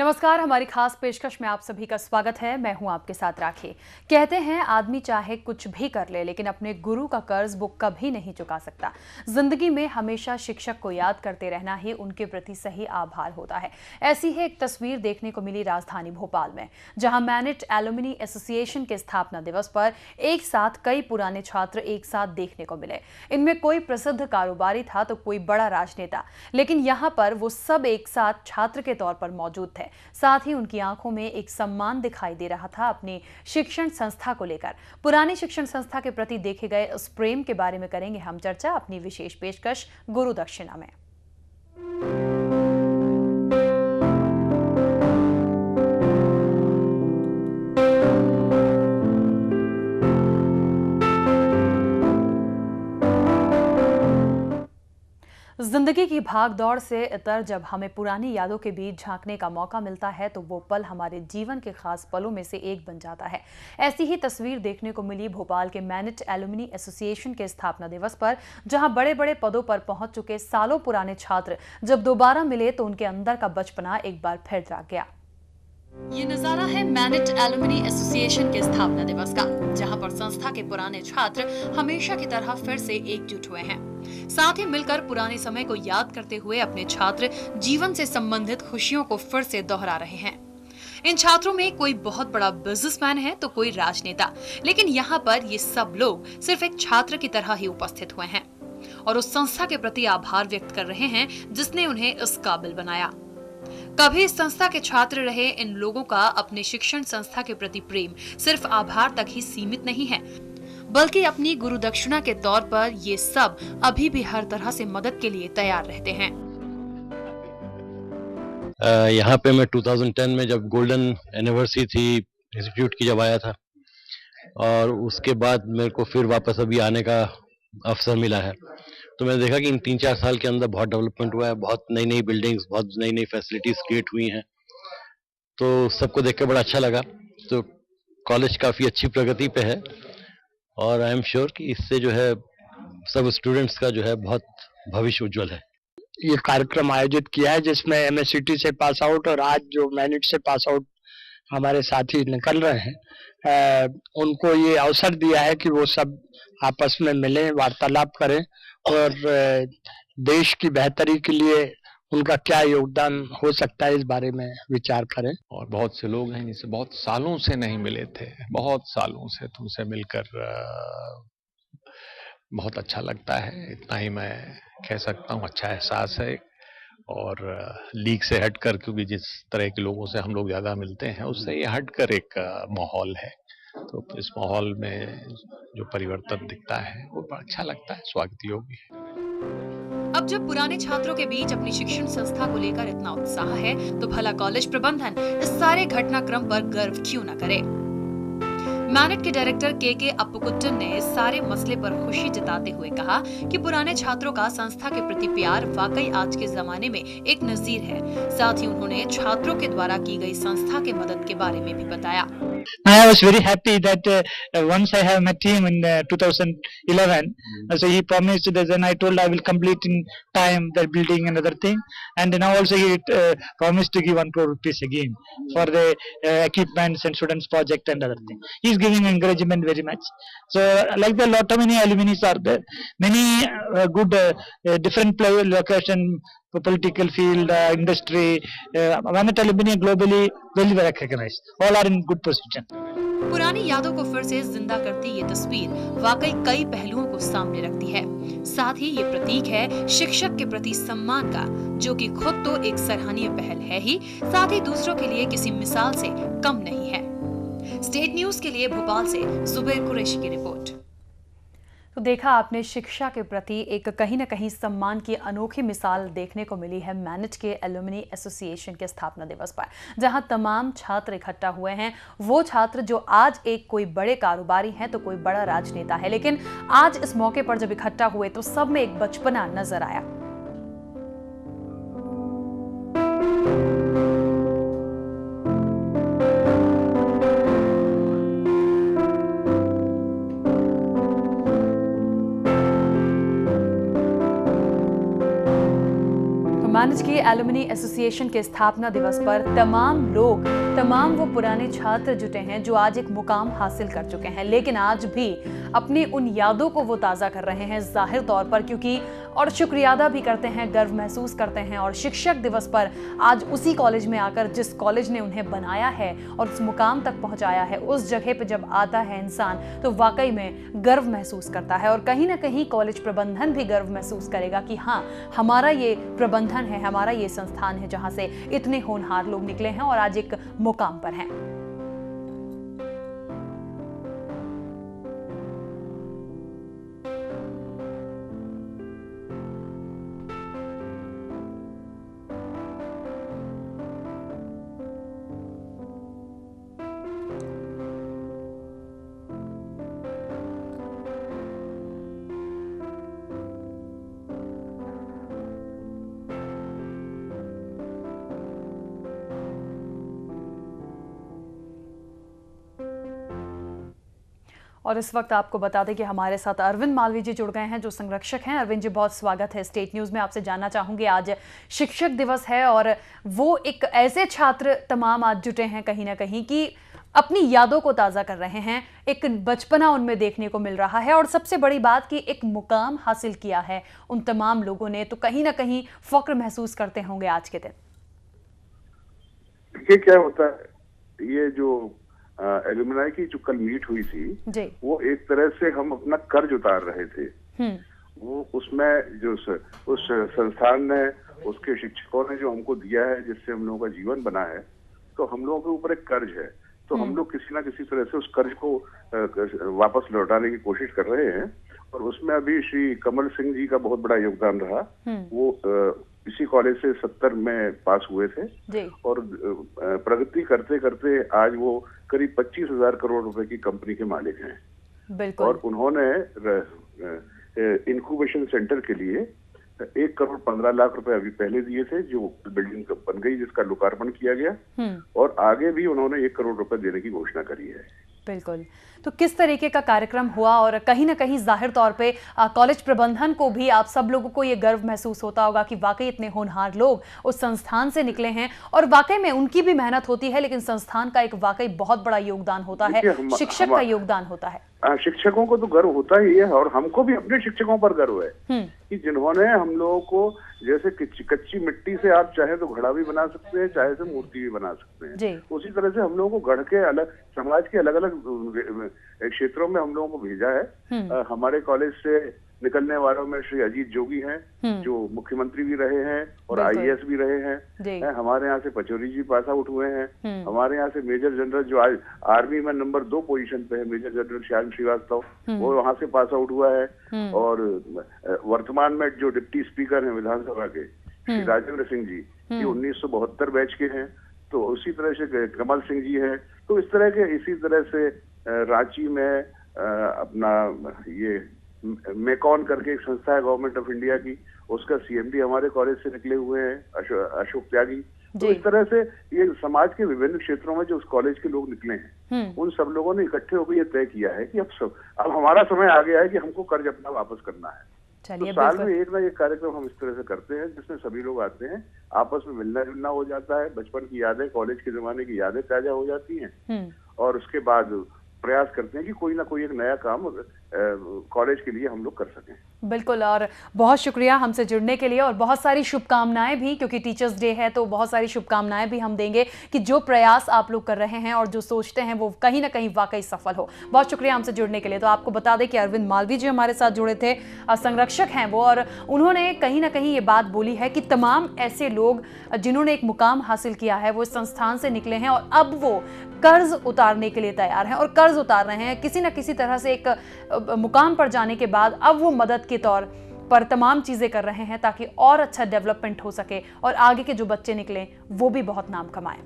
नमस्कार। हमारी खास पेशकश में आप सभी का स्वागत है। मैं हूं आपके साथ राखी। कहते हैं आदमी चाहे कुछ भी कर ले लेकिन अपने गुरु का कर्ज वो कभी नहीं चुका सकता। जिंदगी में हमेशा शिक्षक को याद करते रहना ही उनके प्रति सही आभार होता है। ऐसी ही एक तस्वीर देखने को मिली राजधानी भोपाल में, जहां मैनेट एलुमनी एसोसिएशन के स्थापना दिवस पर एक साथ कई पुराने छात्र एक साथ देखने को मिले। इनमें कोई प्रसिद्ध कारोबारी था तो कोई बड़ा राजनेता, लेकिन यहाँ पर वो सब एक साथ छात्र के तौर पर मौजूद थे। साथ ही उनकी आंखों में एक सम्मान दिखाई दे रहा था अपनी शिक्षण संस्था को लेकर। पुरानी शिक्षण संस्था के प्रति देखे गए उस प्रेम के बारे में करेंगे हम चर्चा अपनी विशेष पेशकश गुरु दक्षिणा में। जिंदगी की भाग दौड़ से इतर जब हमें पुरानी यादों के बीच झांकने का मौका मिलता है तो वो पल हमारे जीवन के खास पलों में से एक बन जाता है। ऐसी ही तस्वीर देखने को मिली भोपाल के मैनेट एलुमनी एसोसिएशन के स्थापना दिवस पर, जहां बड़े बड़े पदों पर पहुंच चुके सालों पुराने छात्र जब दोबारा मिले तो उनके अंदर का बचपना एक बार फिर जाग गया। ये नजारा है मैनेट एलुमनी एसोसिएशन के स्थापना दिवस का, जहां पर संस्था के पुराने छात्र हमेशा की तरह फिर से एकजुट हुए हैं। साथ ही मिलकर पुराने समय को याद करते हुए अपने छात्र जीवन से संबंधित खुशियों को फिर से दोहरा रहे हैं। इन छात्रों में कोई बहुत बड़ा बिजनेसमैन है तो कोई राजनेता, लेकिन यहाँ पर ये सब लोग सिर्फ एक छात्र की तरह ही उपस्थित हुए हैं और उस संस्था के प्रति आभार व्यक्त कर रहे हैं जिसने उन्हें इस काबिल बनाया। कभी इस संस्था के छात्र रहे इन लोगों का अपने शिक्षण संस्था के प्रति प्रेम सिर्फ आभार तक ही सीमित नहीं है, बल्कि अपनी गुरु दक्षिणा के तौर पर ये सब अभी भी हर तरह से मदद के लिए तैयार रहते हैं। यहाँ पे मैं 2010 में जब गोल्डन एनिवर्सरी थी इंस्टीट्यूट की, जब आया था, और उसके बाद मेरे को फिर वापस अभी आने का अवसर मिला है, तो मैंने देखा कि इन 3-4 साल के अंदर बहुत डेवलपमेंट हुआ है, बहुत नई नई बिल्डिंग्स, बहुत नई नई फैसिलिटीज क्रिएट हुई हैं। तो सबको देख के बड़ा अच्छा लगा। तो कॉलेज काफ़ी अच्छी प्रगति पे है और आई एम श्योर कि इससे जो है सब स्टूडेंट्स का जो है बहुत भविष्य उज्जवल है। ये कार्यक्रम आयोजित किया है जिसमें एमएससीटी से पास आउट और आज जो मैनेट से पास आउट हमारे साथी निकल रहे हैं, उनको ये अवसर दिया है कि वो सब आपस में मिलें, वार्तालाप करें और देश की बेहतरी के लिए उनका क्या योगदान हो सकता है इस बारे में विचार करें। और बहुत से लोग हैं जिनसे बहुत सालों से नहीं मिले थे, बहुत सालों से, तुमसे मिलकर बहुत अच्छा लगता है, इतना ही मैं कह सकता हूँ। अच्छा एहसास है और लीग से हटकर, क्योंकि जिस तरह के लोगों से हम लोग ज़्यादा मिलते हैं उससे ये हटकर एक माहौल है, तो इस माहौल में जो परिवर्तन दिखता है वो बड़ा अच्छा लगता है, स्वागत योग्य है। अब जब पुराने छात्रों के बीच अपनी शिक्षण संस्था को लेकर इतना उत्साह है तो भला कॉलेज प्रबंधन इस सारे घटनाक्रम पर गर्व क्यों न करे। मैनेट के डायरेक्टर के अप्पुकुट्टन ने इस सारे मसले पर खुशी जताते हुए कहा कि पुराने छात्रों का संस्था के प्रति प्यार वाकई आज के जमाने में एक नजीर है। साथ ही उन्होंने छात्रों के द्वारा की गई संस्था के मदद के बारे में भी बताया। I was very happy that once I have met him in 2011, so he promised that, then I told I will complete in time the building and other thing, and now also he promised to give 1 crore rupees again for the equipments and students project and other thing. He is giving encouragement very much. So like the lot of many alumni are there, many good different location, political field, industry, MANET alumni globally well recognized. All are in good position. पुरानी यादों को फिर से जिंदा करती ये तस्वीर वाकई कई पहलुओं को सामने रखती है। साथ ही ये प्रतीक है शिक्षक के प्रति सम्मान का, जो कि खुद तो एक सराहनीय पहल है ही, साथ ही दूसरों के लिए किसी मिसाल से कम नहीं है। स्टेट न्यूज के लिए भोपाल से जुबैर कुरैशी की रिपोर्ट। तो देखा आपने, शिक्षा के प्रति एक कहीं न कहीं सम्मान की अनोखी मिसाल देखने को मिली है मैनेट के एलुमनी एसोसिएशन के स्थापना दिवस पर, जहां तमाम छात्र इकट्ठा हुए हैं। वो छात्र जो आज एक कोई बड़े कारोबारी हैं तो कोई बड़ा राजनेता है, लेकिन आज इस मौके पर जब इकट्ठा हुए तो सब में एक बचपना नजर आया। कॉलेज की एलुमनी एसोसिएशन के स्थापना दिवस पर तमाम वो पुराने छात्र जुटे हैं जो आज एक मुकाम हासिल कर चुके हैं, लेकिन आज भी अपनी उन यादों को वो ताज़ा कर रहे हैं जाहिर तौर पर, क्योंकि और शुक्रिया अदा भी करते हैं, गर्व महसूस करते हैं। और शिक्षक दिवस पर आज उसी कॉलेज में आकर, जिस कॉलेज ने उन्हें बनाया है और उस मुकाम तक पहुंचाया है, उस जगह पे जब आता है इंसान तो वाकई में गर्व महसूस करता है। और कहीं ना कहीं कॉलेज प्रबंधन भी गर्व महसूस करेगा कि हाँ, हमारा ये प्रबंधन है, हमारा ये संस्थान है जहां से इतने होनहार लोग निकले हैं और आज एक मुकाम पर हैं। और इस वक्त आपको बता दें कि हमारे साथ अरविंद मालवी जी जुड़ गए हैं जो संरक्षक हैं। अरविंद जी, बहुत स्वागत है स्टेट न्यूज़ में। आपसे जानना चाहूंगी, आज शिक्षक दिवस है और वो एक ऐसे छात्र तमाम आज जुटे हैं कहीं ना कहीं कि अपनी यादों को ताज़ा कर रहे हैं, एक बचपना उनमें देखने को मिल रहा है और सबसे बड़ी बात कि एक मुकाम हासिल किया है उन तमाम लोगों ने, तो कहीं ना कहीं फख्र महसूस करते होंगे आज के दिन। ये क्या होता है, ये जो एलुमनाई की जो कल मीट हुई थी जी, वो एक तरह से हम अपना कर्ज उतार रहे थे। वो उसमें जो उस संस्थान ने, उसके शिक्षकों ने जो हमको दिया है, जिससे हम लोगों का जीवन बना है, तो हम लोगों के ऊपर एक कर्ज है। तो हम लोग किसी ना किसी तरह से उस कर्ज को वापस लौटाने की कोशिश कर रहे हैं। और उसमें अभी श्री कमल सिंह जी का बहुत बड़ा योगदान रहा। वो इसी कॉलेज से 70 में पास हुए थे जी। और प्रगति करते करते आज वो करीब 25,000 करोड़ रुपए की कंपनी के मालिक हैं। बिल्कुल। और उन्होंने इंक्यूबेशन सेंटर के लिए 1 करोड़ 15 लाख रुपए अभी पहले दिए थे, जो बिल्डिंग बन गई, जिसका लोकार्पण किया गया। और आगे भी उन्होंने 1 करोड़ रुपए देने की घोषणा करी है। बिल्कुल। तो किस तरीके का कार्यक्रम हुआ और कहीं ना कहीं जाहिर तौर पे कॉलेज प्रबंधन को भी, आप सब लोगों को ये गर्व महसूस होता होगा कि वाकई इतने होनहार लोग उस संस्थान से निकले हैं और वाकई में उनकी भी मेहनत होती है, लेकिन संस्थान का एक वाकई बहुत बड़ा योगदान होता है, शिक्षक का योगदान होता है। शिक्षकों को तो गर्व होता ही है और हमको भी अपने शिक्षकों पर गर्व है कि जिन्होंने हम लोगों को, जैसे कच्ची मिट्टी से आप चाहे तो घड़ा भी बना सकते हैं, चाहे तो मूर्ति भी बना सकते हैं, उसी तरह से हम लोगों को गढ़ के अलग समाज के अलग अलग क्षेत्रों में हम लोगों को भेजा है। हमारे कॉलेज से निकलने वालों में श्री अजीत जोगी हैं, जो मुख्यमंत्री भी रहे हैं और IAS भी रहे हैं। हमारे यहाँ से पचौरी जी पास आउट हुए हैं। हमारे यहाँ से मेजर जनरल, जो आज आर्मी में नंबर 2 पोजीशन पे है, मेजर जनरल श्याम श्रीवास्तव, वो वहाँ से पास आउट हुआ है। और वर्तमान में जो डिप्टी स्पीकर हैं विधानसभा के, श्री राजेंद्र सिंह जी, ये 1972 बैच के हैं। तो उसी तरह से कमल सिंह जी हैं। तो इस तरह से रांची में अपना ये मेकॉन करके एक संस्था है गवर्नमेंट ऑफ इंडिया की, उसका CMD हमारे कॉलेज से निकले हुए हैं, अशोक त्यागी। तो इस तरह से ये समाज के विभिन्न क्षेत्रों में जो उस कॉलेज के लोग निकले हैं, उन सब लोगों ने इकट्ठे होकर ये तय किया है कि अब हमारा समय आ गया है कि हमको कर्ज अपना वापस करना है। तो साल में एक ना एक कार्यक्रम हम इस तरह से करते हैं जिसमें सभी लोग आते हैं, आपस में मिलना जुलना हो जाता है, बचपन की यादें, कॉलेज के जमाने की यादें ताजा हो जाती हैं। और उसके बाद प्रयास करते हैं कि कोई ना कोई एक नया काम कॉलेज के लिए हम लोग कर सकें। बिल्कुल। और बहुत शुक्रिया हमसे जुड़ने के लिए और बहुत सारी शुभकामनाएं भी, क्योंकि टीचर्स डे है तो बहुत सारी शुभकामनाएं भी हम देंगे कि जो प्रयास आप लोग कर रहे हैं और जो सोचते हैं वो कहीं ना कहीं वाकई सफल हो। बहुत शुक्रिया हमसे जुड़ने के लिए। तो आपको बता दें कि अरविंद मालवी जी हमारे साथ जुड़े थे, संरक्षक हैं वो, और उन्होंने कहीं ना कहीं ये बात बोली है कि तमाम ऐसे लोग जिन्होंने एक मुकाम हासिल किया है वो इस संस्थान से निकले हैं और अब वो कर्ज उतारने के लिए तैयार हैं और कर्ज उतार रहे हैं किसी न किसी तरह से। एक मुकाम पर जाने के बाद अब वो मदद के तौर पर तमाम चीज़ें कर रहे हैं ताकि और अच्छा डेवलपमेंट हो सके और आगे के जो बच्चे निकलें वो भी बहुत नाम कमाएं।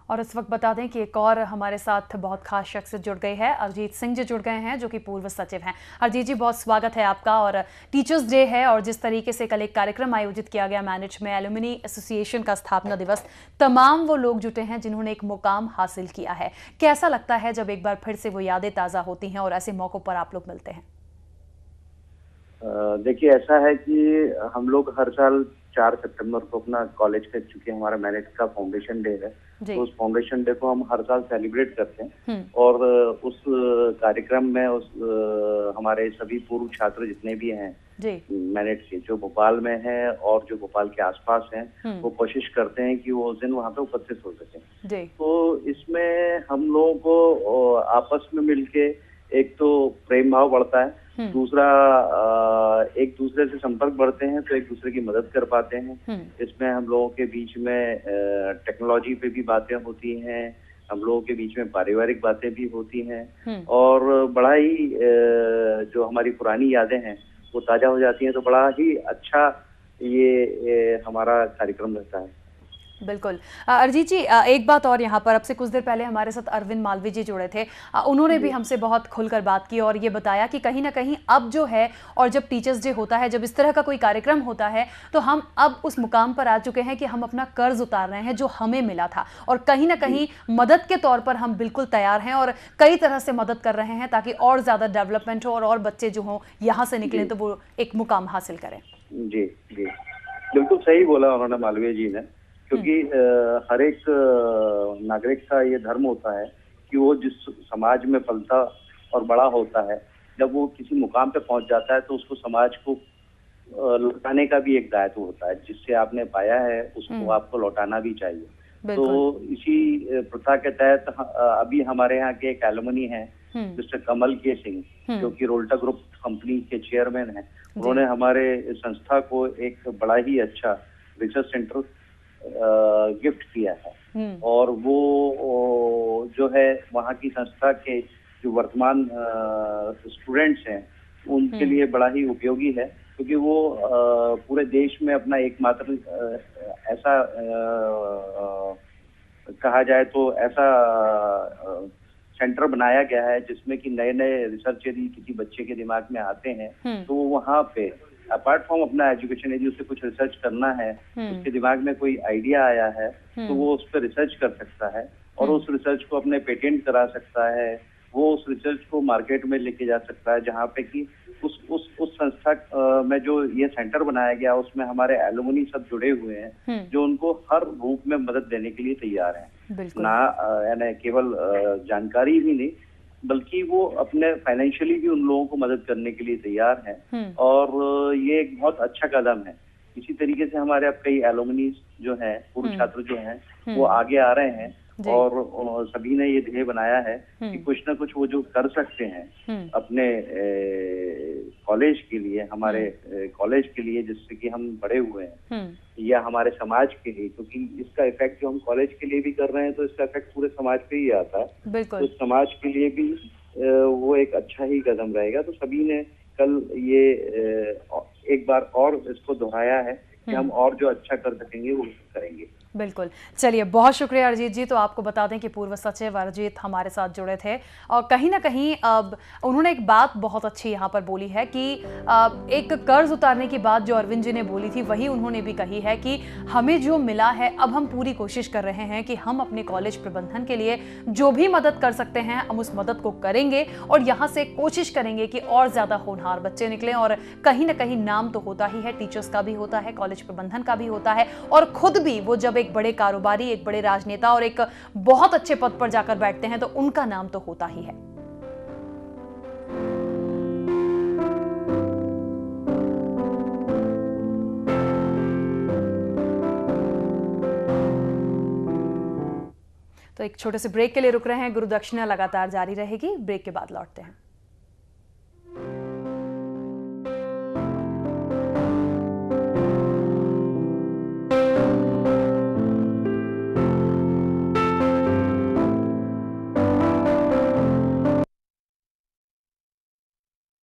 और इस वक्त बता दें कि एक और हमारे साथ बहुत खास शख्सियत जुड़ गई है। अरिजीत सिंह जी जुड़ गए हैं, जो कि पूर्व सचिव हैं। अरिजीत जी, बहुत स्वागत है आपका। और टीचर्स डे है और जिस तरीके से कल एक कार्यक्रम आयोजित किया गया मैनेज में, एलुमनी एसोसिएशन का स्थापना दिवस, तमाम वो लोग जुटे हैं जिन्होंने एक मुकाम हासिल किया है। कैसा लगता है जब एक बार फिर से वो यादें ताज़ा होती हैं और ऐसे मौक़ों पर आप लोग मिलते हैं? देखिए, ऐसा है कि हम लोग हर साल 4 सितंबर को अपना कॉलेज का, चूंकि हमारा मैनेज का फाउंडेशन डे है, तो उस फाउंडेशन डे को हम हर साल सेलिब्रेट करते हैं। और उस कार्यक्रम में हमारे सभी पूर्व छात्र जितने भी हैं मैनेज के, जो भोपाल में हैं और जो भोपाल के आसपास हैं, वो कोशिश करते हैं कि वो उस दिन वहाँ पे उपस्थित हो सकें। तो इसमें हम लोगों को आपस में मिलके एक तो प्रेम भाव बढ़ता है, दूसरा एक दूसरे से संपर्क बढ़ते हैं तो एक दूसरे की मदद कर पाते हैं। इसमें हम लोगों के बीच में टेक्नोलॉजी पे भी बातें होती हैं, हम लोगों के बीच में पारिवारिक बातें भी होती हैं, और बड़ा ही जो हमारी पुरानी यादें हैं वो ताजा हो जाती हैं। तो बड़ा ही अच्छा ये हमारा कार्यक्रम रहता है। बिल्कुल। अरिजीत जी, एक बात और यहाँ पर, अब से कुछ देर पहले हमारे साथ अरविंद मालवीय जी जुड़े थे। उन्होंने भी हमसे बहुत खुलकर बात की और ये बताया कि कहीं ना कहीं अब जो है, और जब टीचर्स डे होता है, जब इस तरह का कोई कार्यक्रम होता है, तो हम अब उस मुकाम पर आ चुके हैं कि हम अपना कर्ज उतार रहे हैं जो हमें मिला था, और कहीं ना कहीं मदद के तौर पर हम बिल्कुल तैयार हैं और कई तरह से मदद कर रहे हैं ताकि और ज़्यादा डेवलपमेंट हो और बच्चे जो हों यहाँ से निकलें तो वो एक मुकाम हासिल करें। जी जी, बिल्कुल सही बोला उन्होंने, मालवीय जी ने, क्योंकि हर एक नागरिक का ये धर्म होता है कि वो जिस समाज में पलता और बड़ा होता है, जब वो किसी मुकाम पे पहुंच जाता है तो उसको समाज को लौटाने का भी एक दायित्व होता है। जिससे आपने पाया है उसको आपको लौटाना भी चाहिए। तो इसी प्रथा के तहत अभी हमारे यहाँ के एक एलुमनी हैं, मिस्टर कमल के सिंह, जो कि रोल्टा ग्रुप कंपनी के चेयरमैन हैं। उन्होंने हमारे संस्था को एक बड़ा ही अच्छा रिसर्च सेंटर गिफ्ट किया है, और वो जो है वहाँ की संस्था के जो वर्तमान स्टूडेंट्स हैं उनके लिए बड़ा ही उपयोगी है, क्योंकि वो पूरे देश में अपना एकमात्र ऐसा कहा जाए तो ऐसा सेंटर बनाया गया है जिसमें कि नए नए रिसर्च यदि किसी बच्चे के दिमाग में आते हैं तो वहाँ पे अपार्ट फ्रॉम अपना एजुकेशन, यदि उसे कुछ रिसर्च करना है, उसके दिमाग में कोई आइडिया आया है तो वो उस पर रिसर्च कर सकता है और उस रिसर्च को अपने पेटेंट करा सकता है। वो उस रिसर्च को मार्केट में लेके जा सकता है, जहाँ पे कि उस संस्था में जो ये सेंटर बनाया गया उसमें हमारे एलुमनी सब जुड़े हुए हैं, जो उनको हर रूप में मदद देने के लिए तैयार हैं। ना यानी केवल जानकारी ही नहीं, बल्कि वो अपने फाइनेंशियली भी उन लोगों को मदद करने के लिए तैयार हैं, और ये एक बहुत अच्छा कदम है। इसी तरीके से हमारे अब कई एलुमनी जो हैं, पूर्व छात्र जो हैं, वो आगे आ रहे हैं, और सभी ने ये ध्येय बनाया है कि कुछ ना कुछ वो जो कर सकते हैं अपने कॉलेज के लिए, हमारे कॉलेज के लिए, जिससे कि हम बड़े हुए हैं, या हमारे समाज के लिए, क्योंकि इसका इफेक्ट जो हम कॉलेज के लिए भी कर रहे हैं तो इसका इफेक्ट पूरे समाज पे ही आता है। तो समाज के लिए भी वो एक अच्छा ही कदम रहेगा। तो सभी ने कल ये एक बार और इसको दोहराया है कि हम और जो अच्छा कर सकेंगे वो करेंगे। बिल्कुल। चलिए, बहुत शुक्रिया अरिजीत जी। तो आपको बता दें कि पूर्व सचिव अरिजीत हमारे साथ जुड़े थे, और कहीं ना कहीं अब उन्होंने एक बात बहुत अच्छी यहाँ पर बोली है कि एक कर्ज उतारने की बात जो अरविंद जी ने बोली थी वही उन्होंने भी कही है कि हमें जो मिला है अब हम पूरी कोशिश कर रहे हैं कि हम अपने कॉलेज प्रबंधन के लिए जो भी मदद कर सकते हैं हम उस मदद को करेंगे, और यहाँ से कोशिश करेंगे कि और ज़्यादा होनहार बच्चे निकलें। और कहीं ना कहीं नाम तो होता ही है, टीचर्स का भी होता है, कॉलेज प्रबंधन का भी होता है, और खुद भी वो जब एक बड़े कारोबारी, एक बड़े राजनेता और एक बहुत अच्छे पद पर जाकर बैठते हैं तो उनका नाम तो होता ही है। तो एक छोटे से ब्रेक के लिए रुक रहे हैं। गुरु दक्षिणा लगातार जारी रहेगी, ब्रेक के बाद लौटते हैं।